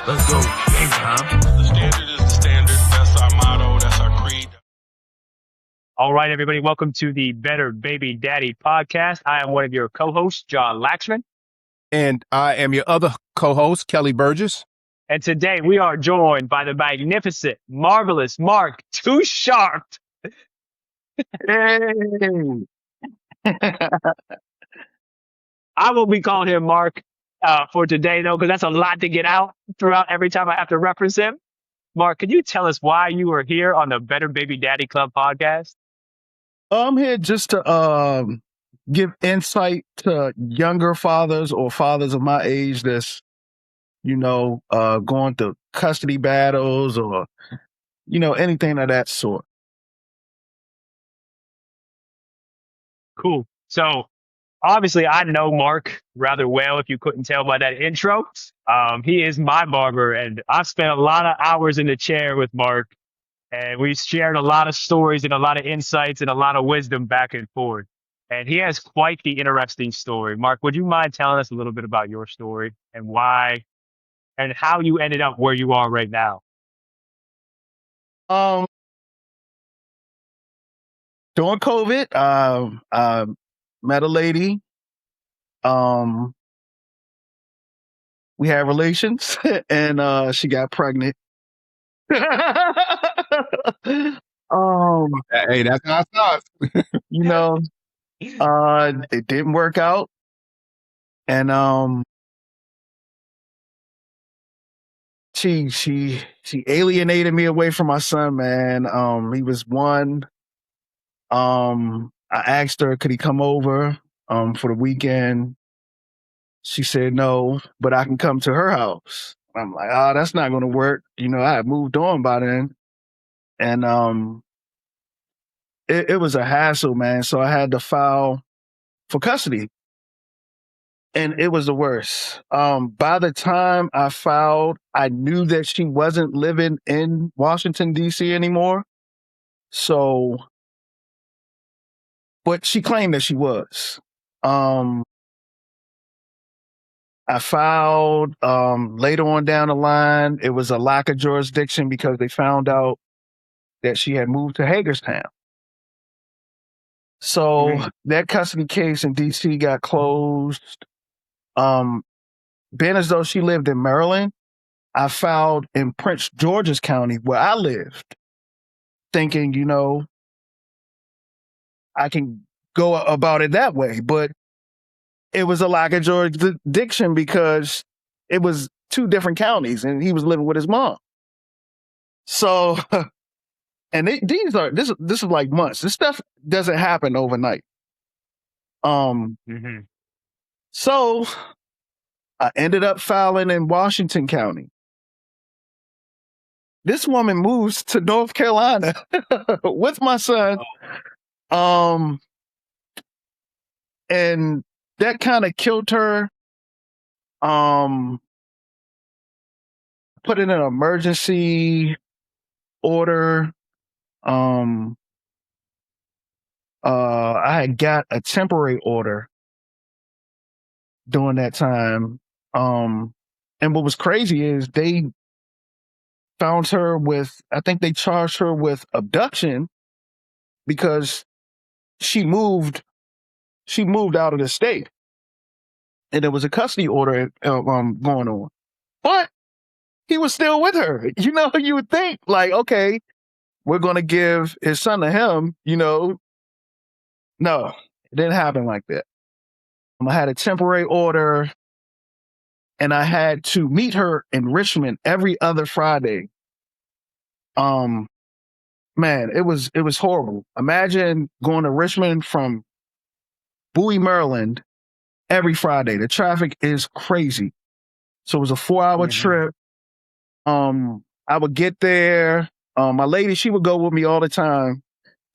Let's go. Game time. The standard is the standard. That's our motto. That's our creed. All right, everybody, welcome to the Better Baby Daddy podcast. I am one of your co-hosts, John Laxman. And I am your other co-host, Kelly Burgess. And today we are joined by the magnificent, marvelous Mark Too Sharp. Hey. I will be calling him Mark for today, though, because that's a lot to get out throughout every time I have to reference him. Mark, can you tell us why you are here on the Better Baby Daddy Club podcast? I'm here just to give insight to younger fathers or fathers of my age that's, going through custody battles or, anything of that sort. Cool. So, obviously, I know Mark rather well, if you couldn't tell by that intro. He is my barber, and I've spent a lot of hours in the chair with Mark, and we've shared a lot of stories and a lot of insights and a lot of wisdom back and forth. And he has quite the interesting story. Mark, would you mind telling us a little bit about your story and why and how you ended up where you are right now? During COVID, I met a lady. We had relations, and she got pregnant. Hey, that's how it starts. It didn't work out, and she alienated me away from my son, man. He was one. I asked her, could he come over for the weekend? She said no, but I can come to her house. I'm like, that's not going to work. I had moved on by then, and it was a hassle, man. So I had to file for custody, and it was the worst. By the time I filed, I knew that she wasn't living in Washington, D.C. anymore. So, but she claimed that she was. I filed later on down the line. It was a lack of jurisdiction because they found out that she had moved to Hagerstown. So that custody case in D.C. got closed. Being as though she lived in Maryland, I filed in Prince George's County where I lived, thinking, I can go about it that way. But it was a lack of jurisdiction because it was two different counties and he was living with his mom. So, and this is like months. This stuff doesn't happen overnight. So I ended up filing in Washington County. This woman moves to North Carolina with my son. And that kind of killed her. Put in an emergency order. I had got a temporary order during that time. And what was crazy is they found her I think they charged her with abduction because she moved out of the state. And there was a custody order going on. But he was still with her. You would think, like, okay, we're going to give his son to him, No, it didn't happen like that. I had a temporary order, and I had to meet her in Richmond every other Friday. Man, it was horrible. Imagine going to Richmond from Bowie, Maryland, every Friday. The traffic is crazy. So it was a 4-hour trip. I would get there. My lady, she would go with me all the time.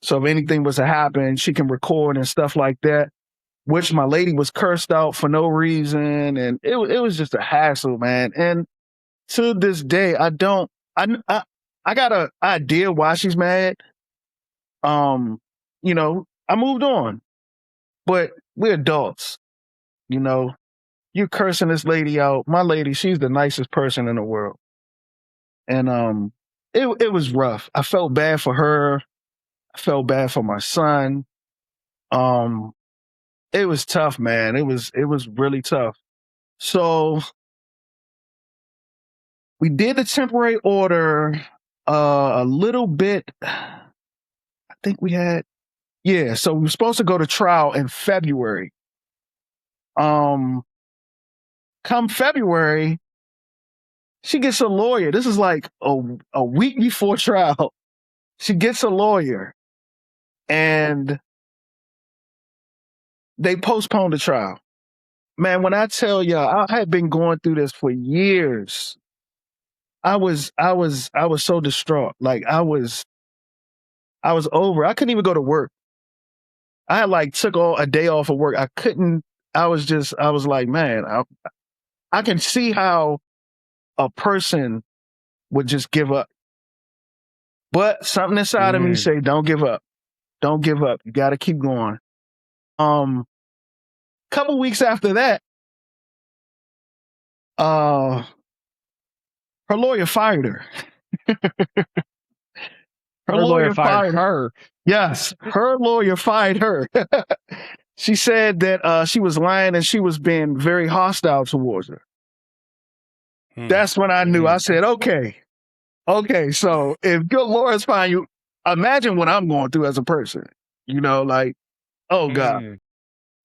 So if anything was to happen, she can record and stuff like that, which my lady was cursed out for no reason. And it was just a hassle, man. And to this day, I got an idea why she's mad. I moved on, but we're adults, you're cursing this lady out. My lady, she's the nicest person in the world. And it was rough. I felt bad for her. I felt bad for my son. Um, it was tough, man. It was really tough. So we did the temporary order a little bit. I think we had, yeah. So we were supposed to go to trial in February. Um, come February, she gets a lawyer. This is like a week before trial. She gets a lawyer, and they postponed the trial. Man, when I tell y'all, I had been going through this for years. I was so distraught. Like I was over. I couldn't even go to work. I had like took a day off of work. I couldn't. I was like, man, I can see how a person would just give up. But something inside of me Mm. say, don't give up. Don't give up. You got to keep going. Couple weeks after that, uh, her lawyer fired her. Her Her lawyer lawyer fired fired her. her. Yes, her lawyer fired her. She said that she was lying and she was being very hostile towards her. That's when I knew. I said, okay. So if your lawyers find you, imagine what I'm going through as a person. Like, oh God. Mm.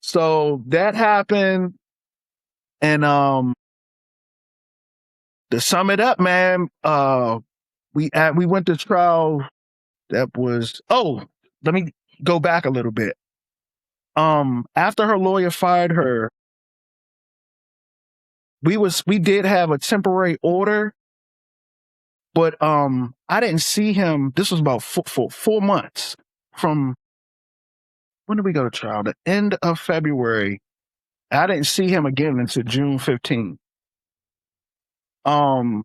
So that happened, and to sum it up, man, we went to trial. That was let me go back a little bit. After her lawyer fired her, we did have a temporary order, but I didn't see him. This was about 4 months from when did we go to trial? The end of February. I didn't see him again until June 15th. And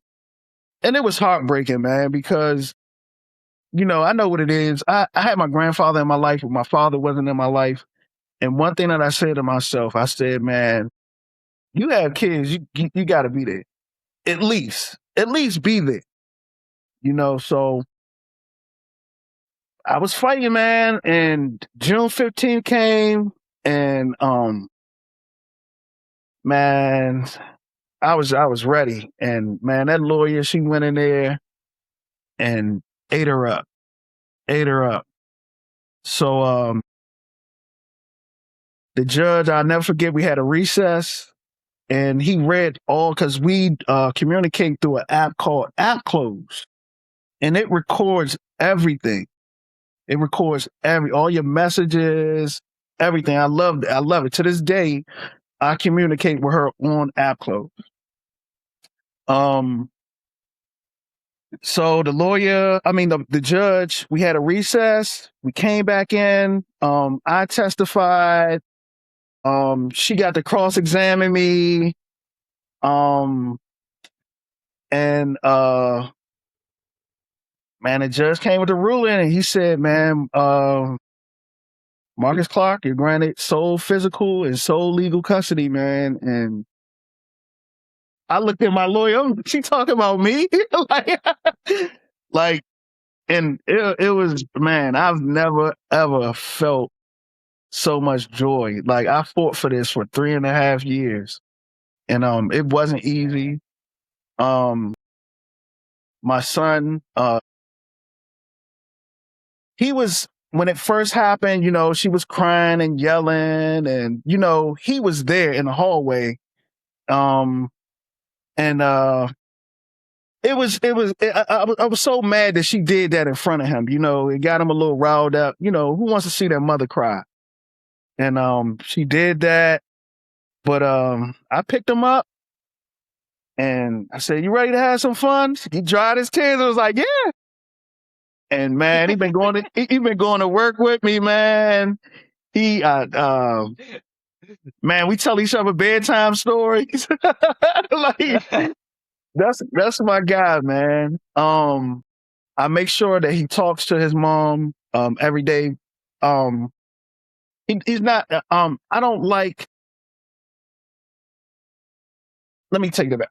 it was heartbreaking, man, because I know what it is. I had my grandfather in my life, but my father wasn't in my life. And one thing that I said to myself, I said, man, you have kids, you got to be there. At least be there. So I was fighting, man, and June 15th came, and man, I was ready. And man, that lawyer, she went in there and ate her up. Ate her up. So the judge, I'll never forget, we had a recess, and he read all, because we communicate through an app called App Close, and it records everything. It records all your messages, everything. I love it. I love it. To this day, I communicate with her on App Close. So the judge, we had a recess. We came back in. I testified. She got to cross-examine me. And man, the judge came with the ruling, and he said, man, Marcus Clark, you're granted sole physical and sole legal custody, man. And I looked at my lawyer. She talking about me? like, and it was, man, I've never ever felt so much joy. Like, I fought for this for 3.5 years, and it wasn't easy. My son, he was, when it first happened, she was crying and yelling, and he was there in the hallway. And I was so mad that she did that in front of him. It got him a little riled up. Who wants to see their mother cry? And she did that. But I picked him up and I said, "You ready to have some fun?" He dried his tears. I was like, "Yeah." And man, he been going to work with me, man. He man, we tell each other bedtime stories. Like, that's my guy, man. I make sure that he talks to his mom every day. He's not I don't like let me take that back.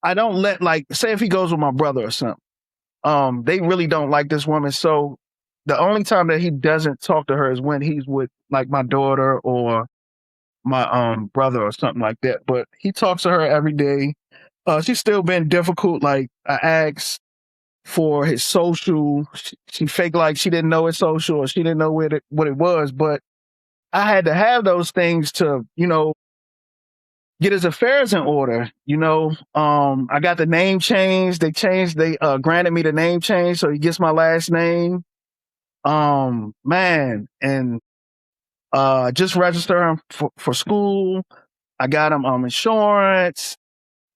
I don't let, like, say if he goes with my brother or something. They really don't like this woman. So the only time that he doesn't talk to her is when he's with like my daughter or my brother or something like that. But he talks to her every day. She's still been difficult. Like I asked for his social. She faked like she didn't know his social or she didn't know what it was. But I had to have those things to, get his affairs in order. I got the name changed. They granted me the name change, so he gets my last name. Man, and just register him for school. I got him insurance.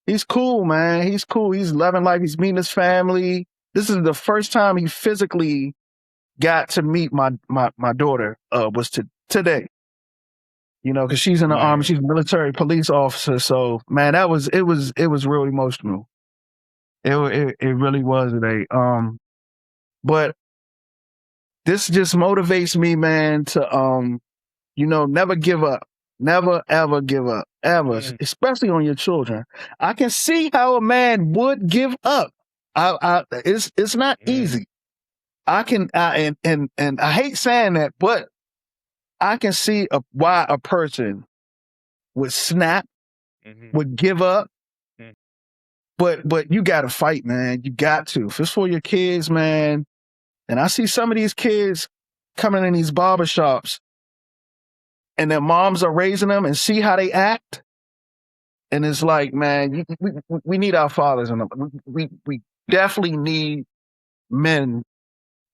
He's cool, man. He's cool. He's loving life. He's meeting his family. This is the first time he physically got to meet my daughter. Was today. Because she's in the army. She's a military police officer. So, man, it was real emotional. It really was today. But this just motivates me, man, to never give up. Never ever give up. Ever. Especially on your children. I can see how a man would give up. It's not easy. And I hate saying that, but I can see why a person would snap, would give up. But you got to fight, man. You got to. If it's for your kids, man. And I see some of these kids coming in these barbershops and their moms are raising them and see how they act. And it's like, man, we need our fathers. And we definitely need men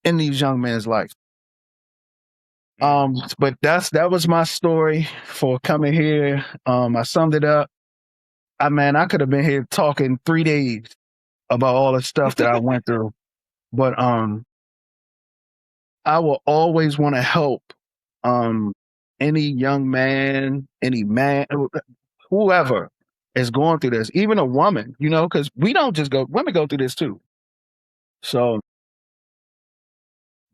in these young men's life. But that was my story for coming here. I summed it up. I could have been here talking 3 days about all the stuff that I went through. But I will always want to help any young man, any man, whoever is going through this, even a woman, because we don't just women go through this too. So,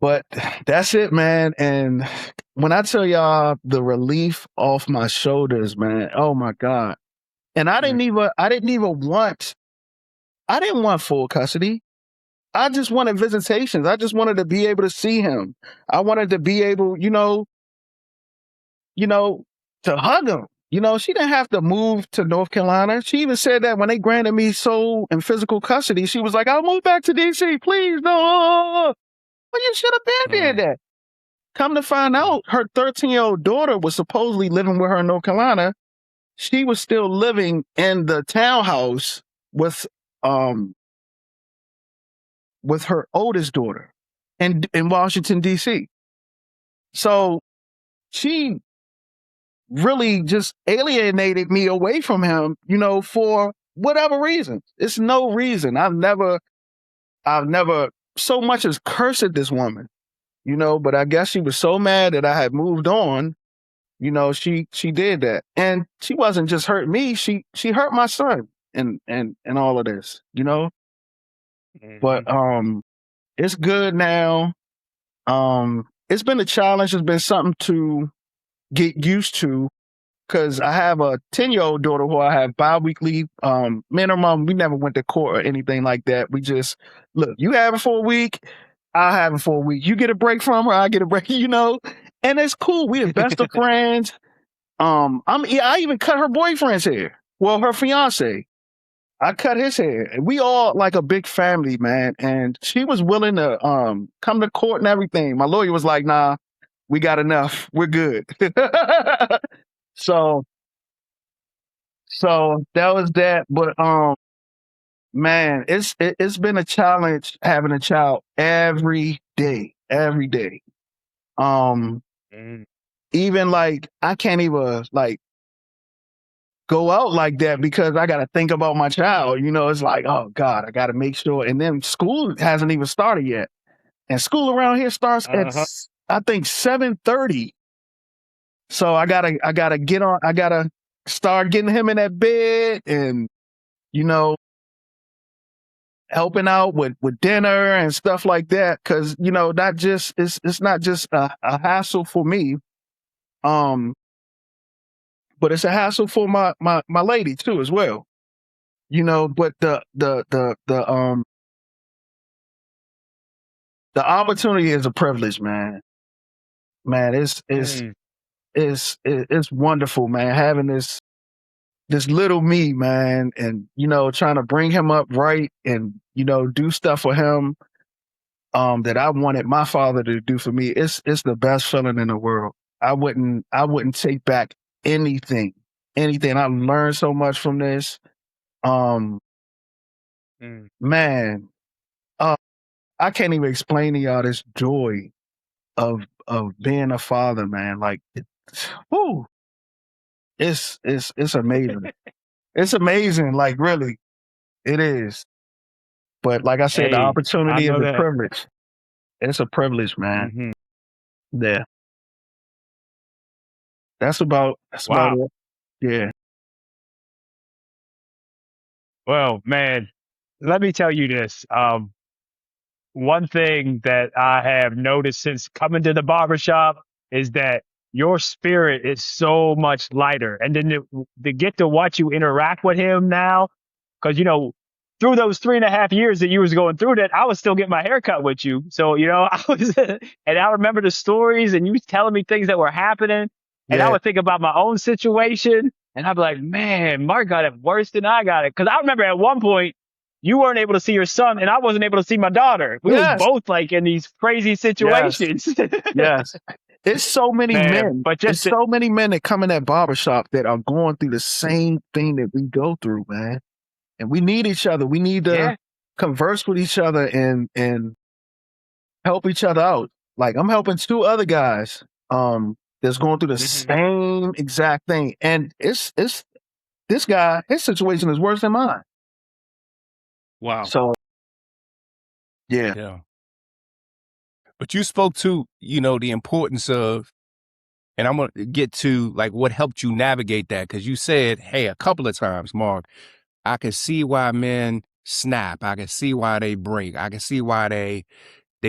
but that's it, man. And when I tell y'all the relief off my shoulders, man, oh my God. And I didn't want full custody. I just wanted visitations. I just wanted to be able to see him. I wanted to be able, to hug him. She didn't have to move to North Carolina. She even said that when they granted me sole and physical custody, she was like, I'll move back to DC, please. No. Well, you should have been there that. Come to find out, her 13-year-old daughter was supposedly living with her in North Carolina. She was still living in the townhouse with her oldest daughter in Washington, D.C. So she really just alienated me away from him, for whatever reason. It's no reason. I've never so much as cursed at this woman, but I guess she was so mad that I had moved on. She did that. And she wasn't just hurt me, she hurt my son and all of this, But it's good now. It's been a challenge. It's been something to get used to because I have a 10-year-old daughter who I have bi-weekly. Me and her mom, we never went to court or anything like that. We just, look, you have it for a week, I have it for a week. You get a break from her, I get a break, and it's cool. We the best of friends. I even cut her boyfriend's hair. Well, her fiance. I cut his hair. And we all like a big family, man. And she was willing to come to court and everything. My lawyer was like, nah, we got enough. We're good. So that was that. But man, it's been a challenge having a child every day. Every day. Even like I can't even like go out like that because I got to think about my child. It's like, oh God, I got to make sure. And then school hasn't even started yet. And school around here starts at, I think, 7:30. So I gotta start getting him in that bed and, helping out with dinner and stuff like that. Cause, it's not just a hassle for me. but it's a hassle for my lady too as well. But the opportunity is a privilege, man. Man, Mm, it's wonderful, man, having this little me, man, and trying to bring him up right and do stuff for him that I wanted my father to do for me. It's the best feeling in the world. I wouldn't take back anything. Anything. I learned so much from this. Um mm. Man, uh, I can't even explain to y'all this joy of being a father, man. Like whoo, it's amazing. It's amazing, like really. It is. But like I said, the Hey, I opportunity is know a that. privilege. It's a privilege, man. Hmm. Yeah. That's about Wow. it. Yeah. Well, man, let me tell you this. One thing that I have noticed since coming to the barbershop is that your spirit is so much lighter. And then to get to watch you interact with him now, because, through those 3.5 years that you was going through that, I was still getting my hair cut with you. So, I was, and I remember the stories and you was telling me things that were happening. And I Yeah. would think about my own situation and I'd be like, man, Mark got it worse than I got it. Cause I remember at one point, you weren't able to see your son and I wasn't able to see my daughter. We was Yes. both like in these crazy Yes. situations. Yes. It's so many Man, men. but It's just so many men that come in that barbershop that are going through the same thing that we go through, man. And we need each other. We need to yeah. converse with each other and help each other out. Like I'm helping two other guys that's going through the Hmm. same exact thing. And it's this guy, his situation is worse than mine. Wow. So yeah. Yeah. But you spoke to, the importance of, and I'm going to get to like what helped you navigate that. Cause you said, hey, a couple of times, Mark, I can see why men snap. I can see why they break. I can see why they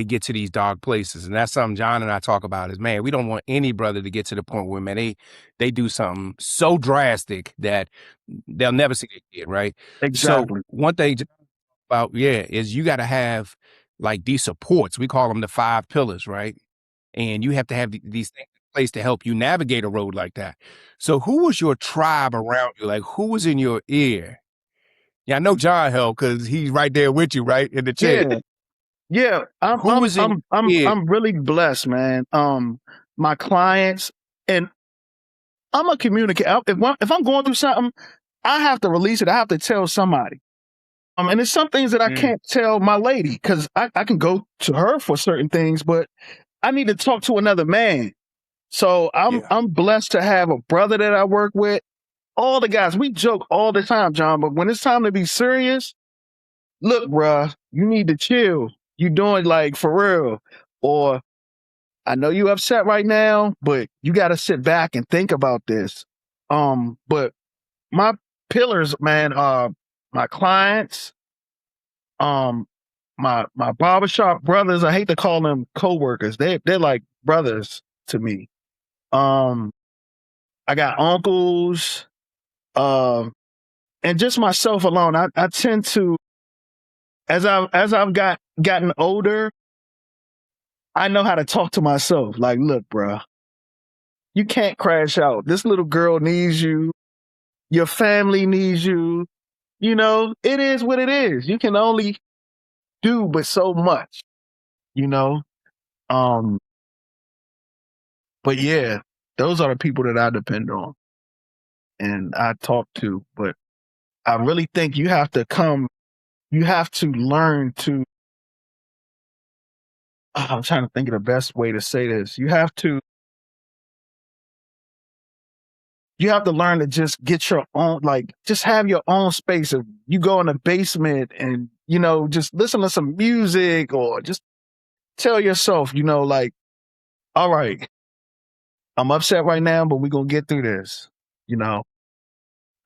get to these dark places. And that's something John and I talk about is, man, we don't want any brother to get to the point where, man, they do something so drastic that they'll never see their kid, right? So Exactly. one thing about, is you got to have like these supports. We call them the 5 pillars, right? And you have to have these things in place to help you navigate a road like that. So who was your tribe around you? Like who was in your ear? Yeah, I know John helped because he's right there with you, right? In the chair. Yeah. Yeah. I'm Who I'm was in I'm I'm your ear? I'm really blessed, man. My clients and I'm a communicator. If I'm going through something, I have to release it. I have to tell somebody. And there's some things that I Mm, can't tell my lady because I can go to her for certain things, but I need to talk to another man. So Yeah. I'm blessed to have a brother that I work with. All the guys, we joke all the time, John, but when it's time to be serious, look, bruh, you need to chill. You doing like for real. Or I know you upset right now, but you gotta sit back and think about this. But my pillars, man, are my clients, um, my barbershop brothers. I hate to call them coworkers. They're like brothers to me. Um, I got uncles, um, and just myself alone. I tend to as I've gotten older, I know how to talk to myself. Like, look, bro, you can't crash out. This little girl needs you. Your family needs you. It is what it is. You can only do but so much. You know. Um, but yeah, those are the people that I depend on and I talk to. But I really think you have to come. You have to learn to. I'm trying to think of the best way to say this. You have to learn to just get your own, like, just have your own space. If you go in the basement and, just listen to some music or just tell yourself, like, all right, I'm upset right now, but we're going to get through this. You know,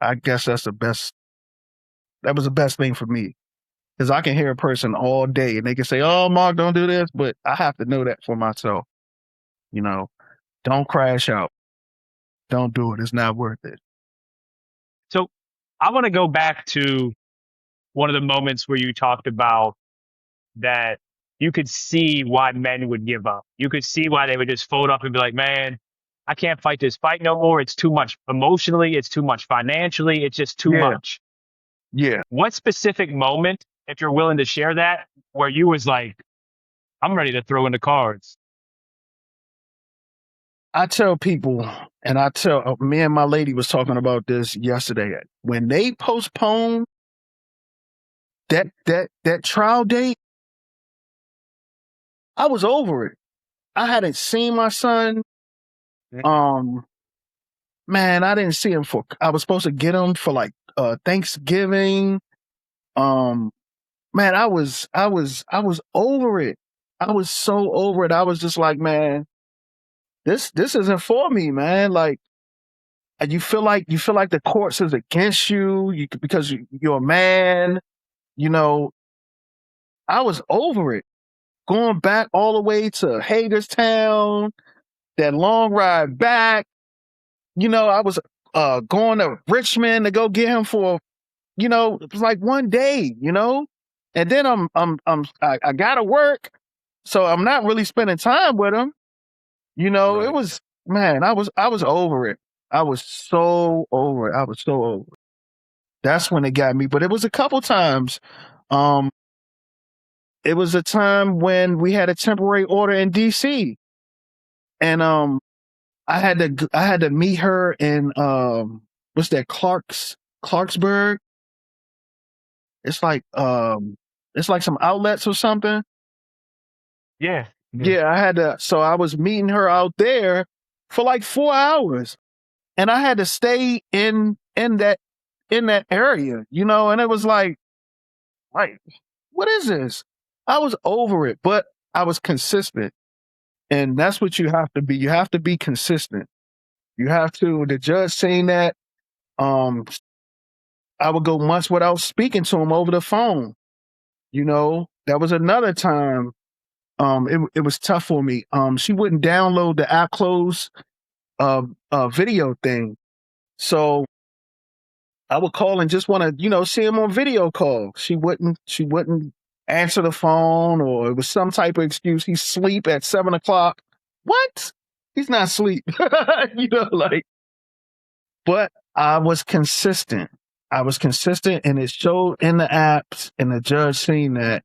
I guess that was the best thing for me because I can hear a person all day and they can say, oh, Mark, don't do this. But I have to know that for myself, you know, don't crash out. Don't do it. It's not worth it. So I want to go back to one of the moments where you talked about that you could see why men would give up. You could see why they would just fold up and be like, man, I can't fight this fight no more. It's too much emotionally. It's too much financially. It's just too Yeah. much. Yeah. What specific moment, if you're willing to share that, where you was like, I'm ready to throw in the cards? I tell people, and me and my lady was talking about this yesterday. When they postpone that trial date, I was over it. I hadn't seen my son. Man, I didn't see him I was supposed to get him for like Thanksgiving. Man, I was over it. I was so over it. I was just like, man, this isn't for me, man. Like, you feel like the courts is against you, because you're a man. You know, I was over it. Going back all the way to Hagerstown, that long ride back. I was going to Richmond to go get him for, it was like one day, and then I gotta work, so I'm not really spending time with him. Right. It was, man, I was over it. I was so over it. I was so over it. That's when it got me. But it was a couple times. It was a time when we had a temporary order in DC, and I had to meet her in what's that, Clarksburg. It's like some outlets or something. Yeah. Yeah, so I was meeting her out there for like 4 hours, and I had to stay in that area, and it was like, what is this? I was over it, but I was consistent. And that's what you have to be. You have to be consistent. You have to, the judge saying that, I would go months without speaking to him over the phone. That was another time. It was tough for me. She wouldn't download the app close video thing. So I would call and just want to, see him on video call. She wouldn't answer the phone, or it was some type of excuse. He's asleep at 7:00. What? He's not asleep. But I was consistent. And it showed in the apps, and the judge seen that.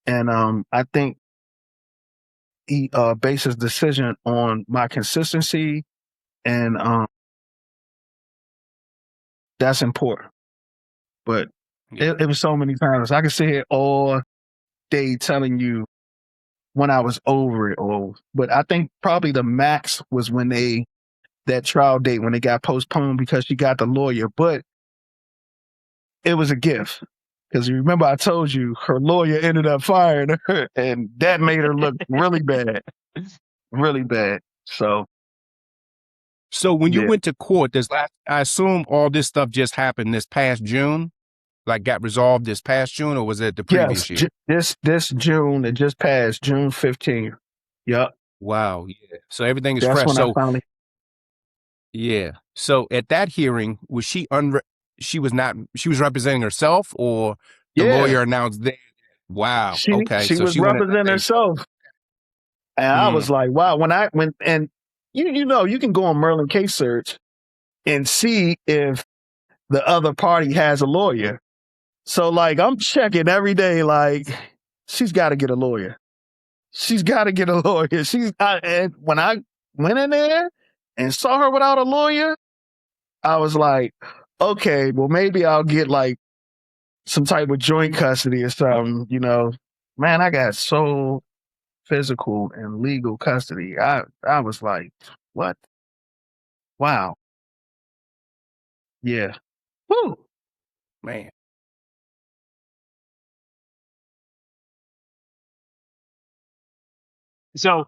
And I think he based his decision on my consistency, and that's important. But it was so many times. I could sit here all day telling you when I was over it, but I think probably the max was when that trial date, when it got postponed because she got the lawyer. But it was a gift, because you remember I told you her lawyer ended up firing her, and that made her look really bad, really bad. So when you yeah. went to court, I assume all this stuff just happened this past June, like got resolved this past June, or was it the previous year? This June, it just passed, June 15th. Yep. Wow. Yeah. So everything is That's fresh. when So I finally. yeah. So at that hearing, was she she was representing herself, or the lawyer announced that? Wow. Okay. She So was she went representing herself. And I was like, wow, and you can go on Merlin Case Search and see if the other party has a lawyer. So like, I'm checking every day, like, she's got to get a lawyer. She's got to get a lawyer. And when I went in there and saw her without a lawyer, I was like, okay, well, maybe I'll get like some type of joint custody or something, Man, I got so physical and legal custody. I was like, what? Wow. Yeah. Woo. Man. So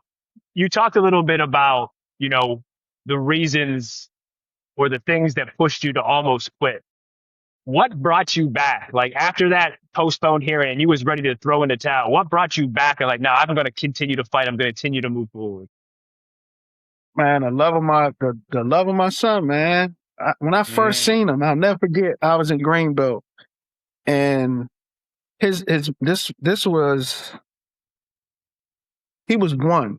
you talked a little bit about, the reasons or the things that pushed you to almost quit. What brought you back? Like, after that postponed hearing and you was ready to throw in the towel, what brought you back and like, no, I'm going to continue to fight. I'm going to continue to move forward? Man, the love of my son, man. When I first Mm. seen him, I'll never forget. I was in Greenbelt, and this was he was one.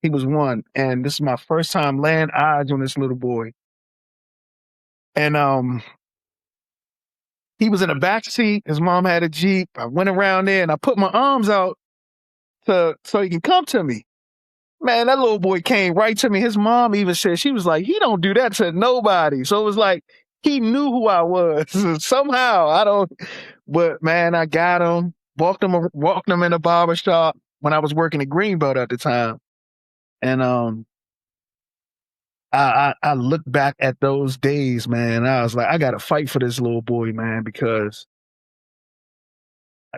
He was one, and this is my first time laying eyes on this little boy. And he was in the back seat. His mom had a Jeep. I went around there and I put my arms out so he can come to me. Man, that little boy came right to me. His mom even said, she was like, he don't do that to nobody. So it was like he knew who I was. Somehow, I don't, but man, I got him, walked him in the barber shop when I was working at Greenbelt at the time. And I look back at those days, man. I was like, I gotta fight for this little boy, man, because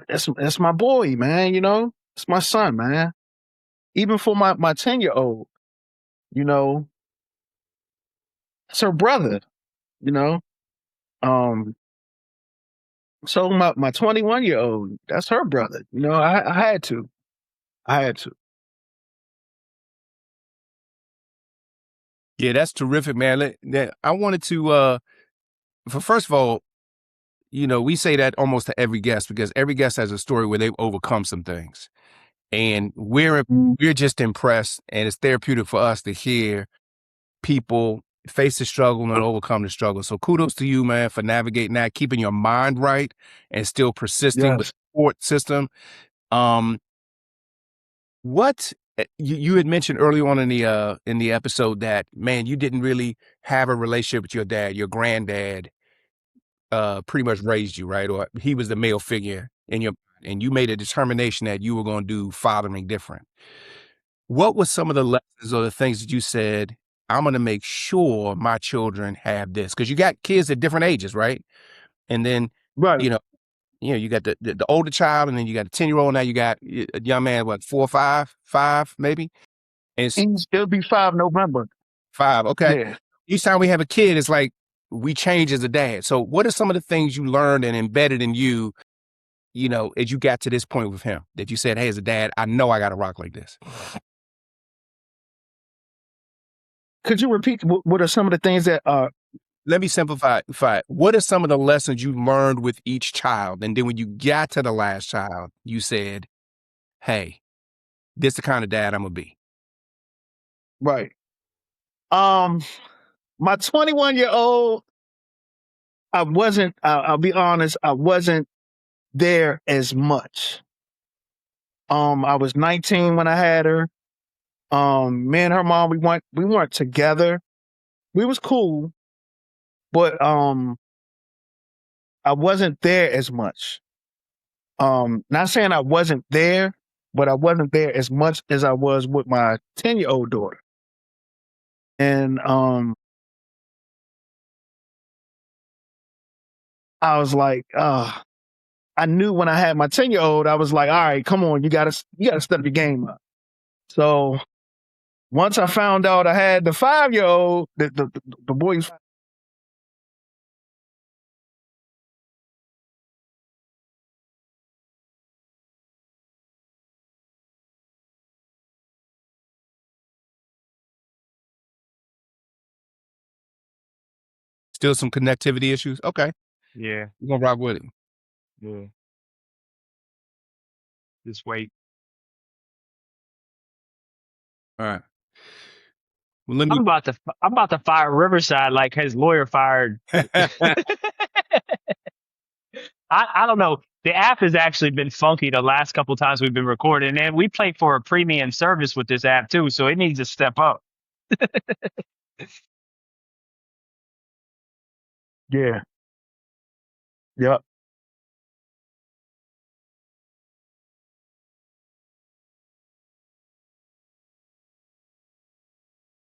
that's my boy, man, you know? It's my son, man. Even for my 10-year-old, you know, it's her brother, you know. Um, so my 21-year-old, that's her brother. You know, I had to. I had to. Yeah, that's terrific, man. I wanted to, first of all, you know, we say that almost to every guest because every guest has a story where they've overcome some things. And we're just impressed, and it's therapeutic for us to hear people face the struggle and overcome the struggle. So kudos to you, man, for navigating that, keeping your mind right, and still persisting with Yes. the support system. Um, what you had mentioned early on in the episode that, man, you didn't really have a relationship with your dad. Your granddad pretty much raised you, right? Or he was the male figure in your, and you made a determination that you were going to do fathering different. What was some of the lessons or the things that you said, I'm going to make sure my children have this? Because you got kids at different ages, right? And then, Right. you know, you got the older child, and then you got a 10-year-old. Now you got a young man, what, 4 or 5 maybe? And it's It'll be 5 November. 5. Okay. Yeah. Each time we have a kid, it's like we change as a dad. So what are some of the things you learned and embedded in you, you know, as you got to this point with him that you said, hey, as a dad, I know I got to rock like this? Could you repeat what are some of the things that Let me simplify it. What are some of the lessons you learned with each child? And then when you got to the last child, you said, hey, this is the kind of dad I'm going to be. right? My 21-year-old, I wasn't. I'll be honest. I wasn't there as much. I was 19 when I had her. Me and her mom, we weren't together. We was cool, but I wasn't there as much. Not saying I wasn't there, but I wasn't there as much as I was with my 10-year-old daughter. And I was like, I knew when I had my 10-year-old, I was like, all right, come on, you gotta step your game up. So once I found out I had the 5-year-old, the boys Still some connectivity issues? Okay. Yeah. We're going to rock with it. Yeah. Just wait. All right. Well, let I'm me. about to fire Riverside like his lawyer fired. I don't know. The app has actually been funky the last couple times we've been recording, and we play for a premium service with this app too, so it needs to step up. Yeah. Yep.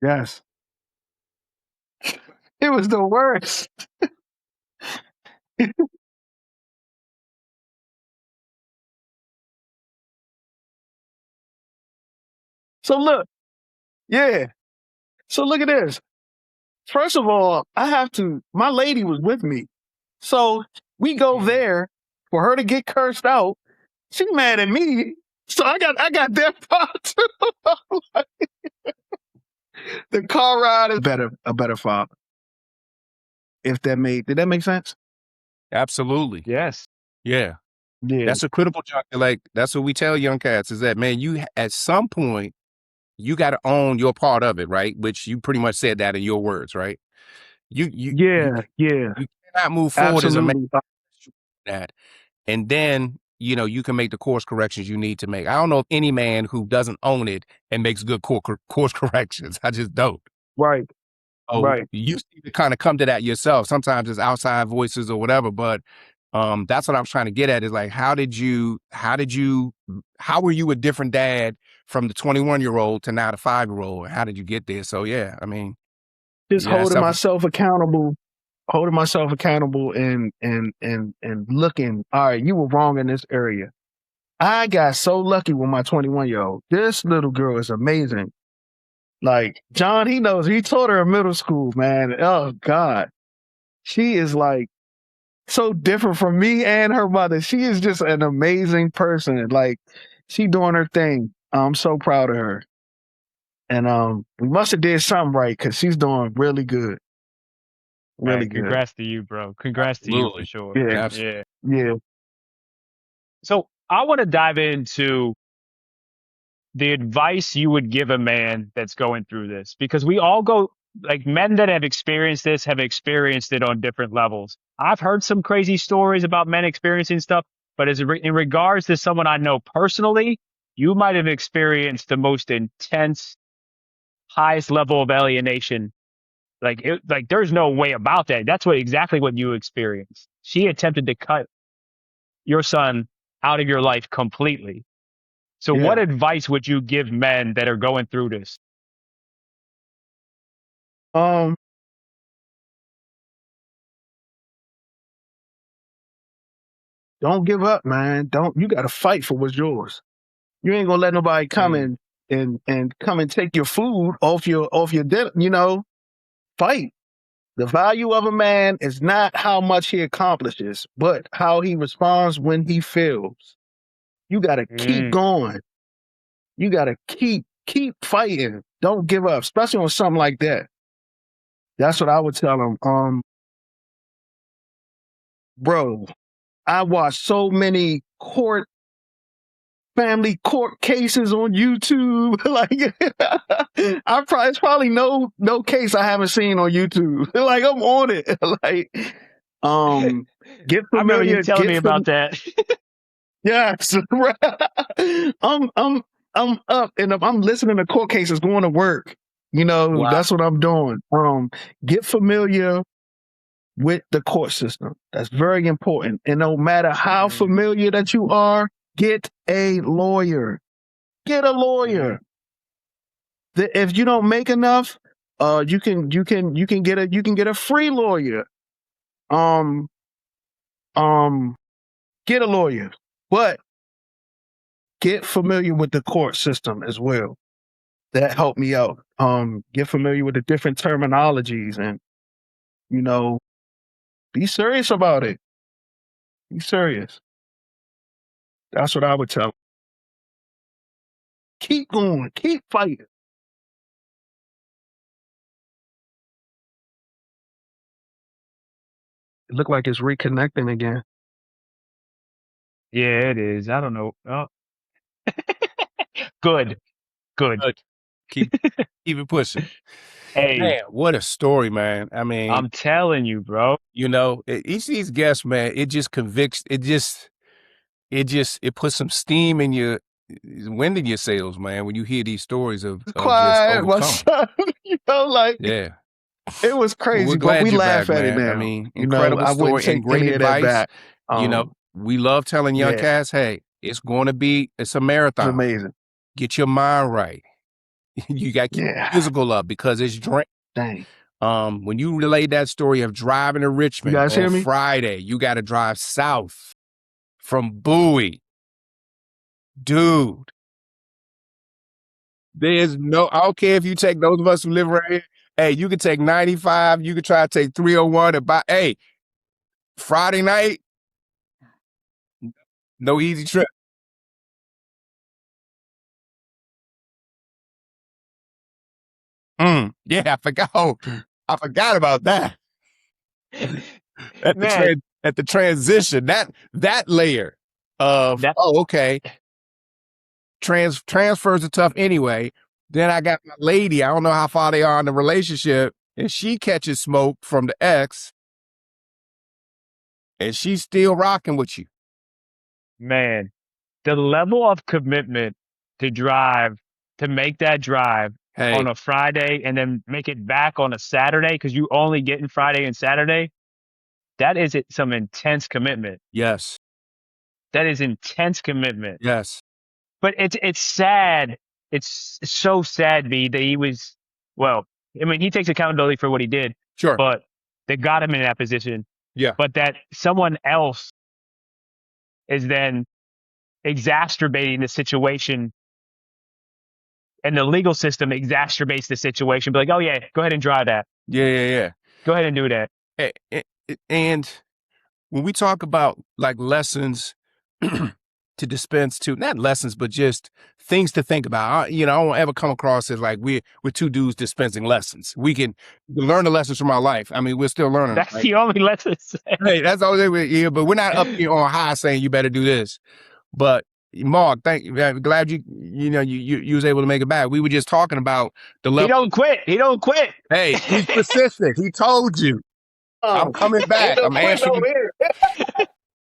Yes. It was the worst. So look, yeah. So look at this. First of all, my lady was with me. So we go there for her to get cursed out. She mad at me. So I got that part too. The car ride is a better father. If that did that make sense? Absolutely. Yes. Yeah. Yeah. That's a critical chunk. Like, that's what we tell young cats is that, man, at some point, you got to own your part of it, right? Which you pretty much said that in your words, right? Yeah. Yeah. You cannot move forward as a man Absolutely. that, and then you can make the course corrections you need to make. I don't know of any man who doesn't own it and makes good course corrections. I just don't. Right. Oh, Right. you need to kind of come to that yourself. Sometimes it's outside voices or whatever, but that's what I was trying to get at is like, how were you a different dad from the 21-year-old to now the 5-year-old? How did you get there? So yeah, I mean, Just yeah, holding myself accountable and looking, all right, you were wrong in this area. I got so lucky with my 21-year-old. This little girl is amazing. Like John, he knows. He taught her in middle school, man. Oh God, she is like so different from me and her mother. She is just an amazing person. Like she doing her thing. I'm so proud of her. And we must have did something right because she's doing really good. Really Hey, good. congrats to you, bro. Congrats to you for absolutely, sure. Yeah. absolutely. Yeah. Yeah. So I want to dive into the advice you would give a man that's going through this, because we all go, like, men that have experienced this have experienced it on different levels. I've heard some crazy stories about men experiencing stuff, but in regards to someone I know personally, you might have experienced the most intense, highest level of alienation. Like there's no way about that. That's exactly what you experienced. She attempted to cut your son out of your life completely. So what Yeah. advice would you give men that are going through this? Um, don't give up, man. You gotta fight for what's yours. You ain't gonna let nobody come Mm, in and come and take your food off your dinner, fight. The value of a man is not how much he accomplishes, but how he responds when he fails. You gotta keep mm, going. You gotta keep fighting. Don't give up, especially on something like that. That's what I would tell him. Bro, I watched so many family court cases on YouTube. Like it's probably no case I haven't seen on YouTube. Like I'm on it. Like get I remember you familiar, telling me about that. yes. I'm I'm up and I'm listening to court cases going to work. Wow. That's what I'm doing. Get familiar with the court system. That's very important. And no matter how Mm, familiar that you are, get a lawyer. Get a mm, lawyer. If you don't make enough, you can get a free lawyer. Um um get a lawyer. But get familiar with the court system as well. That helped me out. Get familiar with the different terminologies and you know, be serious about it. Be serious. That's what I would tell 'em. Keep going, keep fighting. It looked like it's reconnecting again. yeah, it is. I don't know. Oh, good, good. Good. Keep it pushing. Hey, Man, what a story, man. I mean, I'm telling you, bro. each of these guests, man, it just convicts. It puts some steam in your wind in your sails, man. When you hear these stories of just Quiet, my overcoming. son. Like Yeah. it was Well, we're crazy, but glad we you're laugh back, at it man. I now. mean, incredible I wouldn't story and take great any of that advice. back. We love telling young Yeah, cats, hey, it's a it's marathon. amazing. Get your mind right. You got to keep Yeah, physical up because it's drain. dang. When you relayed that story of driving to You Richmond guys on hear me? Friday, you got to drive south from Bowie. Dude, I don't care if you take those of us who live right here. Hey, you can take 95, you can try to take 301 hey, Friday night, no easy trip. Yeah, I forgot. Oh, I forgot about that. Man, At the transition, that layer of that okay, transfers are tough anyway. Then I got my lady. I don't know how far they are in the relationship, and she catches smoke from the ex, and she's still rocking with you. man, the level of commitment to make that drive Hey, on a Friday and then make it back on a Saturday because you only getting Friday and Saturday. That is some intense commitment. yes, That is intense commitment. yes, But it's sad. It's so sad, B, that he was, well, I mean, he takes accountability for what he did, sure, but they got him in that position. yeah, But that someone else is then exacerbating the situation, and the legal system exacerbates the situation. Be like, oh yeah, go ahead and drive that. yeah. Go ahead and do that. And when we talk about like lessons to dispense to, not lessons, but just things to think about. I don't ever come across as like we're two dudes dispensing lessons. We can learn the lessons from our life. I mean, we're still learning. That's right? the only lesson. Hey, that's all we're here, but we're not up here on high saying you better do this. But Mark, thank you. I'm glad you was able to make it back. We were just talking about the He level. don't quit. He don't quit. Hey, he's persistent. He told you. I'm coming back. I'm answering.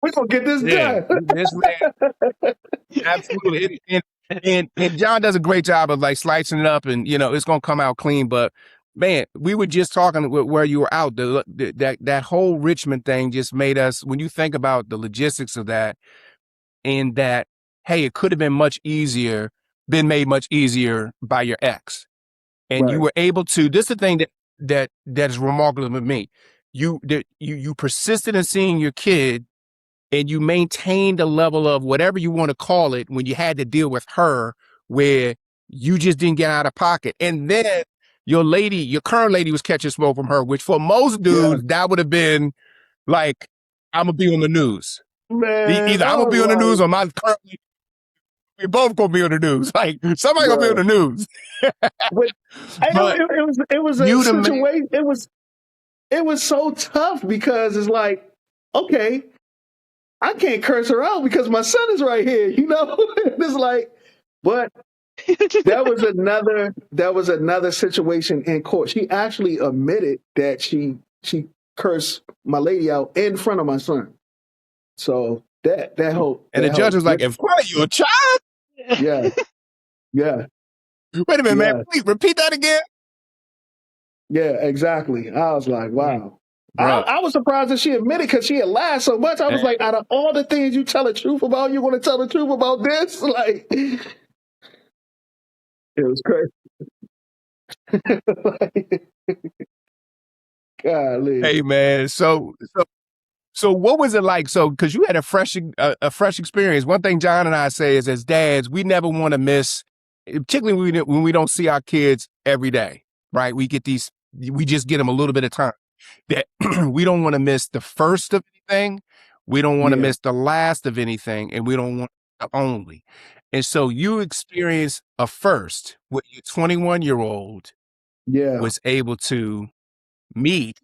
We're gonna get this done. This man, absolutely. And John does a great job of like slicing it up, and it's gonna come out clean. But man, we were just talking where you were out. That whole Richmond thing just made us. When you think about the logistics of that, and that, hey, it could have been made much easier by your ex, and you were able to. This is the thing that is remarkable with me. You persisted in seeing your kid, and you maintained a level of whatever you want to call it when you had to deal with her, where you just didn't get out of pocket. And then your current lady was catching smoke from her, which for most dudes, that would have been like, I'm going to be on the news. Man, Either I'm going to be on the news or my current lady, we both going to be on the news. Like, somebody going to be on the news. But it was a situation. It was so tough because it's like, okay, I can't curse her out because my son is right here, It's like, but that was another situation in court. She actually admitted that she cursed my lady out in front of my son. So that whole and the judge was like, in front of you, a child? Yeah. Wait a minute, man. Please repeat that again. Yeah, exactly. I was like, wow. I was surprised that she admitted because she had lied so much. I was like, out of all the things you tell the truth about, you want to tell the truth about this? Like, it was crazy. Golly. Hey, man. So what was it like? So, because you had a fresh experience. One thing John and I say is, as dads, we never want to miss, particularly when we don't see our kids every day, right? We just get them a little bit of time. That we don't want to miss the first of anything. We don't want to miss the last of anything, and we don't want the only. And so you experienced a first with your 21-year-old was able to meet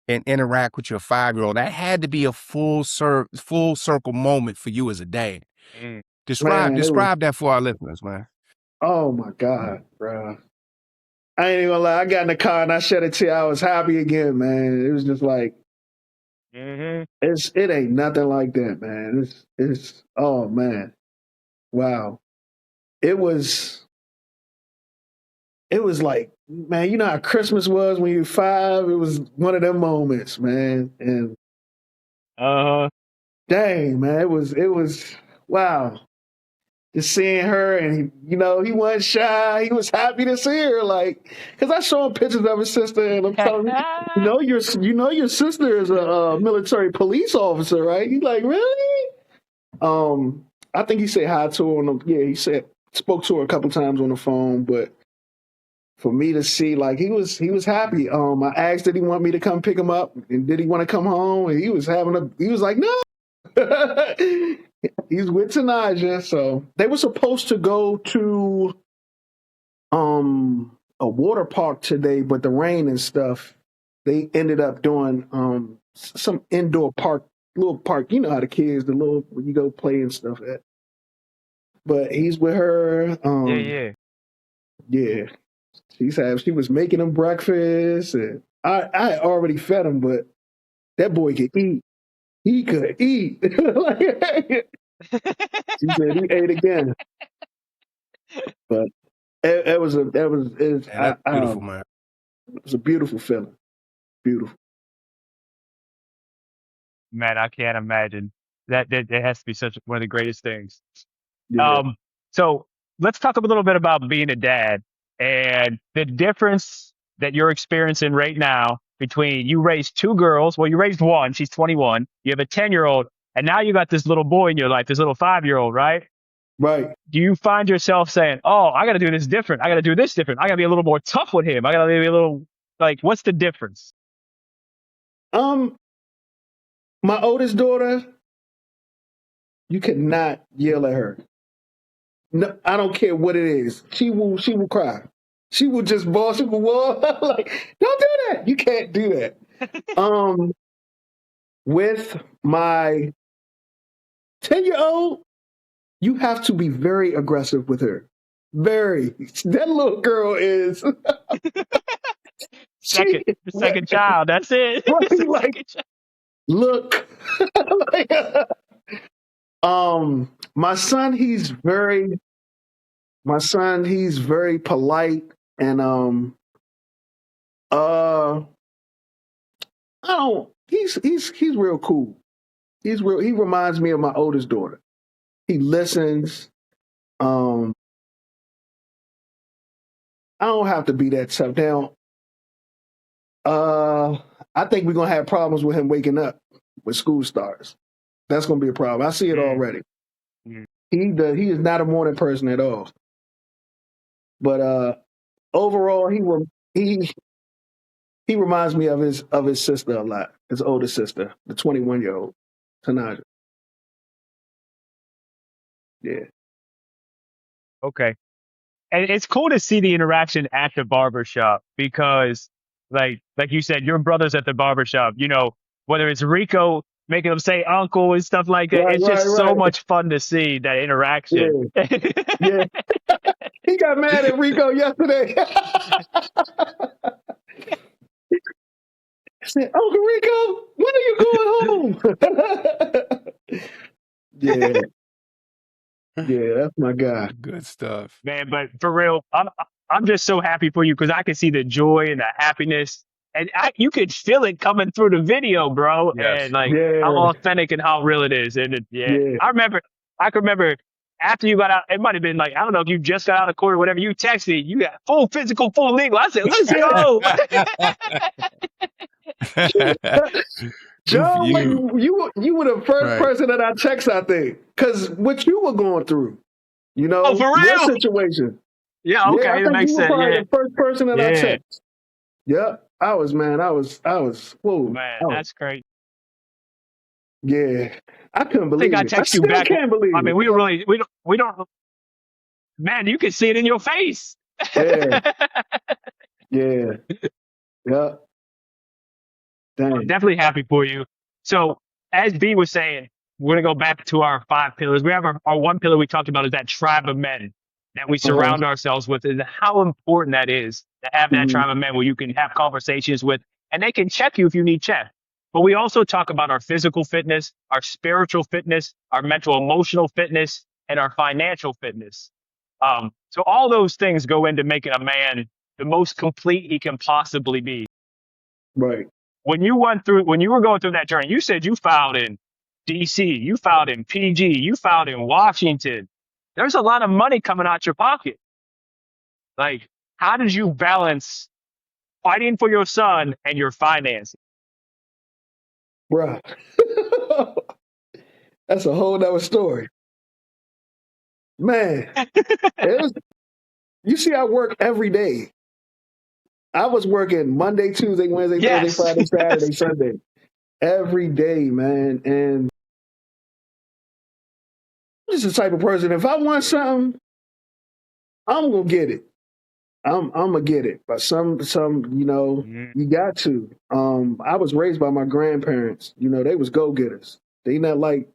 and interact with your 5-year-old. That had to be a full circle moment for you as a dad. Describe that for our listeners, man. Oh my God, bro. I ain't even gonna lie. I got in the car and I shed a tear. I was happy again, man. It was just like, it ain't nothing like that, man. It's oh man, wow. It was like, man, you know how Christmas was when you were 5. It was one of them moments, man. And dang, man, it was wow. Just seeing her, and he wasn't shy. He was happy to see her, like, because I showed him pictures of his sister, and I'm telling him, your sister is a military police officer, right? He's like, really? I think he said hi to her. He spoke to her a couple times on the phone, but for me to see, like, he was happy. I asked, did he want me to come pick him up, and did he want to come home? And he was like, no. He's with Tanaja. So they were supposed to go to a water park today, but the rain and stuff, they ended up doing some indoor park, little park. You know how the kids, the little when you go play and stuff at. But he's with her. Yeah. Yeah, she was making him breakfast, and I already fed him, but that boy could eat. He could eat. Like, she said he ate again. But it was And that's beautiful, man. it was a beautiful feeling. Beautiful. Man, I can't imagine. That has to be such one of the greatest things. Yeah. So let's talk a little bit about being a dad and the difference that you're experiencing right now between you raised two girls. Well, you raised one, she's 21. You have a 10-year-old, and now you got this little boy in your life, this little 5-year-old, right? Right. Do you find yourself saying, oh, I got to do this different. I got to do this different. I got to be a little more tough with him. I got to be a little like, what's the difference? My oldest daughter, you cannot yell at her. No, I don't care what it is. She will cry. She will just bawl. She will bawl. Like, don't do that. You can't do that. With my 10-year-old, you have to be very aggressive with her. Very. That little girl is Second child. That's it. It's the like, second child. look. Like, my son, he's very polite, and I don't he's real cool. He reminds me of my oldest daughter. He listens. I don't have to be that tough. Now, I think we're gonna have problems with him waking up when school starts. That's gonna be a problem. I see it already. Mm. He is not a morning person at all. But overall, he reminds me of his sister a lot. His older sister, the 21-year-old, Tanaja. Yeah. Okay. And it's cool to see the interaction at the barber shop because like you said, your brother's at the barber shop, whether it's Rico making him say uncle and stuff like that. It's just so Right. much fun to see that interaction. Yeah. Yeah. He got mad at Rico yesterday. I said, Uncle Rico, when are you going home? Yeah. Yeah, that's my guy. Good stuff. Man, but for real, I'm just so happy for you because I can see the joy and the happiness, and you could feel it coming through the video, bro. Yes. And like Yeah. how authentic and how real it is. And Yeah. I can remember after you got out. It might have been like I don't know if you just got out of court or whatever. You texted me, you got full physical, full legal. I said, let's go. John, you. you were the first Right. person that I text, I think, because what you were going through, Oh, for real? your situation. Yeah, Yeah, okay, I that think makes you were sense. probably Yeah, the first person that I yeah, text. Yeah, I was, whoa. man, I was- that's great. yeah, I couldn't I think believe I it. I text you still back. can't believe I mean, it. we don't. Man, you can see it in your face. Yeah. Yeah, yeah. I'm Dang. definitely happy for you. So, as B was saying, we're gonna go back to our 5 pillars. We have our one pillar we talked about is that tribe of men that we surround ourselves with, and how important that is to have that Mhm. tribe of men where you can have conversations with, and they can check you if you need check. But we also talk about our physical fitness, our spiritual fitness, our mental emotional fitness, and our financial fitness. So all those things go into making a man the most complete he can possibly be. Right. When you were going through that journey, you said you filed in DC, you filed in PG, you filed in Washington. There's a lot of money coming out your pocket. Like, how did you balance fighting for your son and your finances? Bruh. That's a whole nother story. Man, you see, I work every day. I was working Monday, Tuesday, Wednesday, Yes. Thursday, Friday, Saturday, Yes. Sunday. Every day, man. And I'm just the type of person, if I want something, I'm going to get it. I'm gonna get it. But Mm. you got to. I was raised by my grandparents. They was go getters. They not like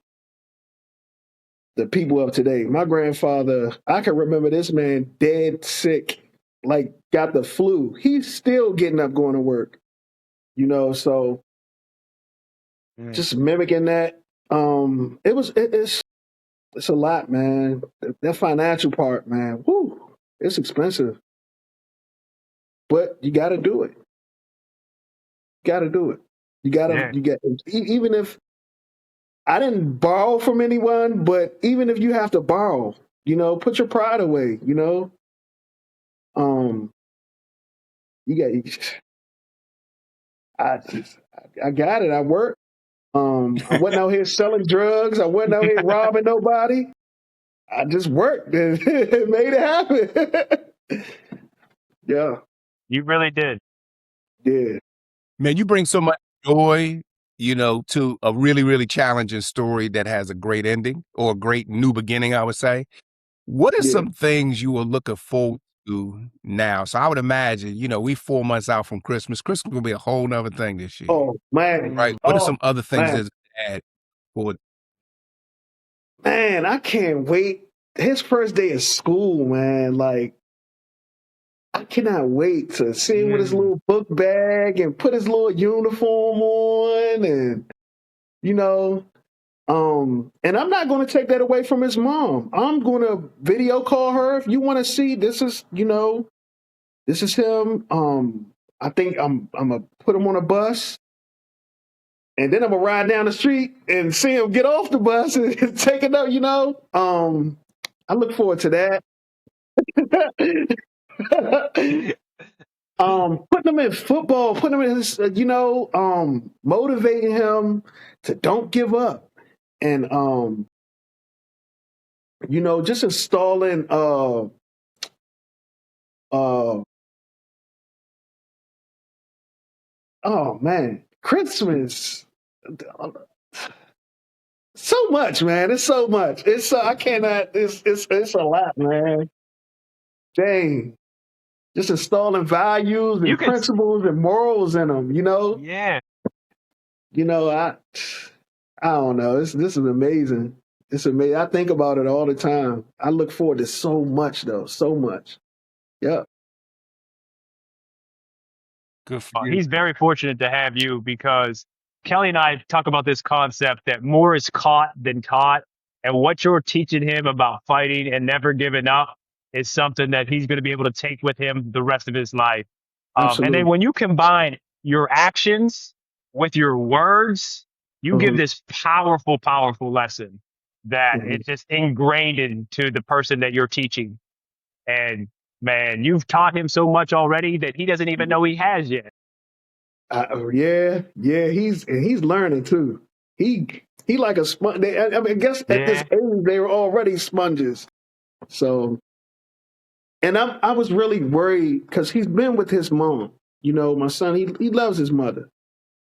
the people of today. My grandfather, I can remember this man dead sick, like got the flu. He's still getting up going to work. So Mm. just mimicking that. It's a lot, man. That financial part, man. Whoo, it's expensive, but you got to do it. Got to do it. Yeah. Even if I didn't borrow from anyone, but even if you have to borrow, put your pride away. Um, you got. I I got it. I worked. I wasn't out here selling drugs. I wasn't out here robbing nobody. I just worked and made it happen. Yeah, You really did. yeah, Man, you bring so much joy, to a really, really challenging story that has a great ending or a great new beginning, I would say. What are yeah. some things you are looking forward to now? So I would imagine, we 4 months out from Christmas. Christmas will be a whole nother thing this year, Oh man, Mm. right? What are some other things man, that add for man. I can't wait. His first day of school, man. Like I cannot wait to see him with his Mm. little book bag and put his little uniform on, and you know, and I'm not going to take that away from his mom. I'm going to video call her if you want to see. This is him. I think I'm gonna put him on a bus, and then I'm gonna ride down the street and see him get off the bus and take it up. I look forward to that. Putting him in football, putting him in his, motivating him to don't give up, and just installing uh oh man, Christmas. So much, man. It's so much. I cannot. It's a lot, man. Dang, just installing values You and could. principles and morals in them. Yeah. I don't know. This is amazing. It's amazing. I think about it all the time. I look forward to so much, though. So much. Yep. good for you? He's very fortunate to have you because Kelly and I talk about this concept that more is caught than taught. And what you're teaching him about fighting and never giving up is something that he's going to be able to take with him the rest of his life. And then Absolutely. when you combine your actions with your words, you give Hmm. this powerful, powerful lesson that Hmm. it's just ingrained into the person that you're teaching. And man, you've taught him so much already that he doesn't even know he has yet. Yeah, yeah. He's learning too. He like a sponge. I mean, I guess at this Yeah. age they were already sponges. So, and I was really worried because he's been with his mom. My son, he loves his mother.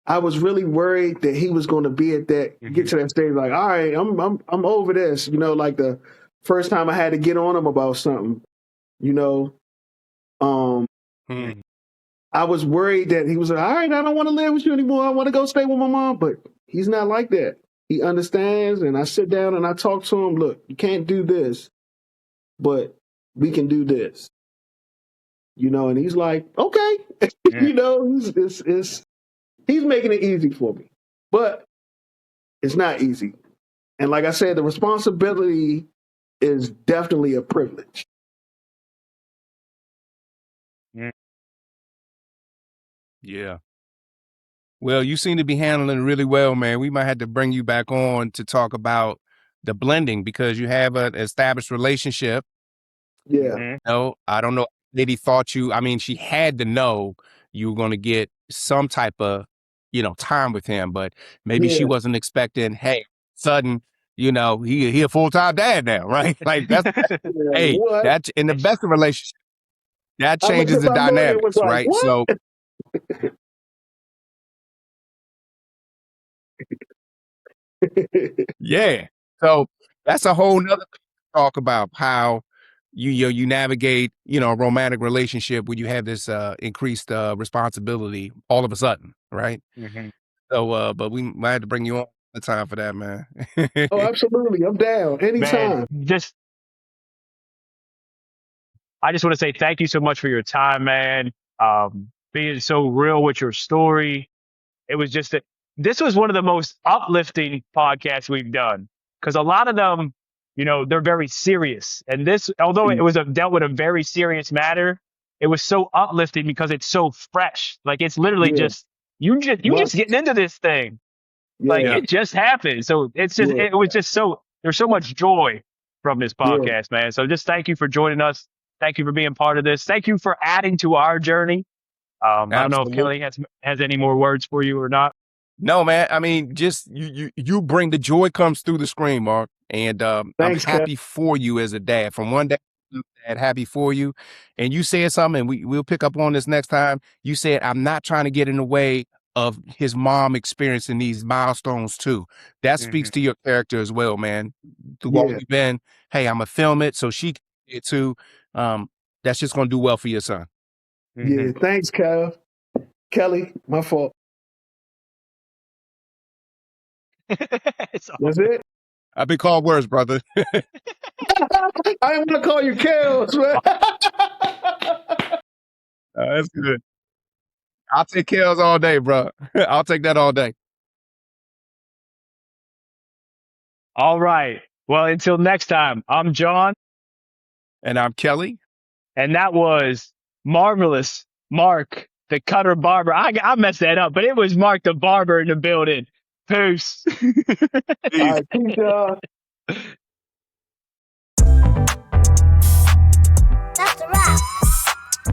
I was really worried that he was going to be at that get Mhm. to that stage like, all right, I'm over this. Like the first time I had to get on him about something. You know, um, Hmm. Mhm. I was worried that he was like, all right, I don't want to live with you anymore. I want to go stay with my mom. But he's not like that. He understands, and I sit down and I talk to him. Look, you can't do this, but we can do this. And he's like, okay, Yeah. he's making it easy for me, but it's not easy. And like I said, the responsibility is definitely a privilege. Mm. Yeah. Well, you seem to be handling it really well, man. We might have to bring you back on to talk about the blending because you have an established relationship. Yeah, Mhm. No, I don't know. Lady thought I mean, she had to know you were going to get some type of, time with him, but maybe she yeah, wasn't expecting, hey, sudden, he a full-time dad now, right? Like yeah. hey, What? that's in the best of relationship, that I looked changes at the my lawyer and was dynamics, like, right? what? So yeah. So that's a whole nother thing to talk about how you navigate, a romantic relationship when you have this increased responsibility all of a sudden, right? Mhm. So, but we might have to bring you on the time for that, man. Oh, absolutely. I'm down Man, anytime. I just want to say thank you so much for your time, man. Being so real with your story. It was just this was one of the most uplifting podcasts we've done because a lot of them, they're very serious. And this, although it was dealt with a very serious matter, it was so uplifting because it's so fresh. Like it's literally Yeah. just you Right. just getting into this thing. Like Yeah. it just happened. So Yeah. it was just there's so much joy from this Yeah. podcast, man. So just thank you for joining us. Thank you for being part of this. Thank you for adding to our journey. I don't know if Absolutely. Kelly has any more words for you or not. No, man. I mean, just you bring the joy comes through the screen, Mark, and I'm Thanks, Kev. happy for you as a dad. From one dad to another dad, happy for you. And you said something, and we'll pick up on this next time. You said, "I'm not trying to get in the way of his mom experiencing these milestones too." That speaks Hmm. to your character as well, man. Through all Yeah. you've been, hey, I'm gonna film it so she can see it too. That's just gonna do well for your son. Yeah. Thanks, Kev. Kelly, my fault. It's all That's good. it. I've been called worse, brother. I didn't want to call you Kels, man. That's good. I'll take Kels all day, bro. I'll take that all day. All right. Well, until next time, I'm John, And I'm Kelly. and that was Marvelous Mark, the Cutter Barber. I messed that up, but it was Mark the Barber in the building. Peace. All right, peace, y'all.